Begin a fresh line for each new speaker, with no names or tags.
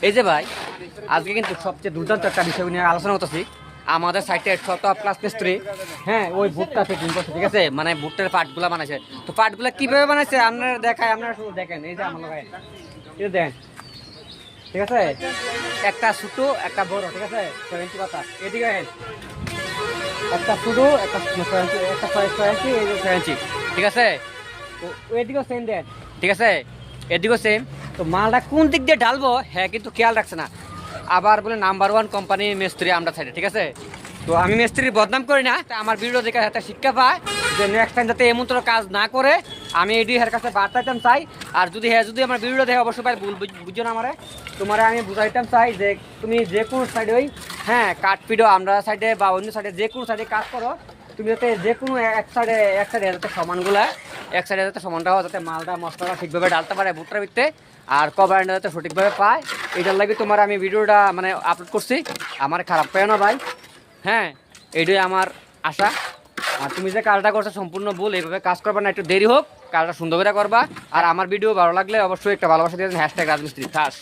এই যে ভাই আজকে কিন্তু সবচেয়ে দুর্দান্ত একটা বিষয় নিয়ে আলোচনা করতেছি। আমাদের সাইটে টপ ক্লাস মিস্ত্রি, হ্যাঁ ওই ভুট্টা ফিটিং করছে, ঠিক আছে, মানে ভুট্টার পার্টগুলো বানাইছে। তো পার্টগুলো কিভাবে বানাইছে আপনারা দেখায়, আপনারা শুধু দেখেন। এই যে আমার লাগাই এই দেখেন, ঠিক আছে, একটা ছোট একটা বড়, ঠিক আছে, 70 কথা এদিকে একটা ছোট একটা 6 ইঞ্চি, এই যে 6 ইঞ্চি, ঠিক আছে। তো এদিকেও সেম দেন, ঠিক আছে, এদিকেও সেম। তো মালটা কোন দিক দিয়ে ঢালবো হ্যাঁ কিন্তু খেয়াল রাখছে না। আবার বলে নাম্বার 1 কোম্পানি মিস্ত্রি আমরা সাইডে, ঠিক আছে। তো আমি মিস্ত্রির বদনাম করি না, আমার ভিডিও দেখে একটা শিক্ষা পায় যে নেক্সট টাইম যাতে এমন তোর কাজ না করে, আমি এডি হের কাছে বার্তাইতাম চাই। আর যদি হ্যাঁ যদি আমার ভিডিও দেখে অবশ্যই ভাই ভুল বুঝছো না আমারে, তোমার আমি বুঝাইতাম চাই যে তুমি যে কোনো সাইডে ওই হ্যাঁ কাঠ পিডো আমরা সাইডে বা অন্য সাইডে যে কোনো সাইডে কাজ করো, তুমি যাতে যে কোনো এক সাইডে যাতে সমানগুলা এক সাইডে যাতে সমানটা হয়, যাতে মালটা মশলাটা ঠিকভাবে ডালতে পারে ভুট্টার ভিতরে, আর কভারটা যাতে সঠিকভাবে পায়। এটার লাগে তোমার আমি ভিডিওটা মানে আপলোড করছি, আমার খারাপ পেও না ভাই। হ্যাঁ এইটাই আমার আশা। আর তুমি যে কাজটা করছো সম্পূর্ণ ভুল, এইভাবে কাজ করবা না, একটু দেরি হোক, কাজটা সুন্দর করে করবা। আর আমার ভিডিও ভালো লাগলে অবশ্যই একটা ভালোবাসা দিয়ে #রাজমিস্ত্রি খাস।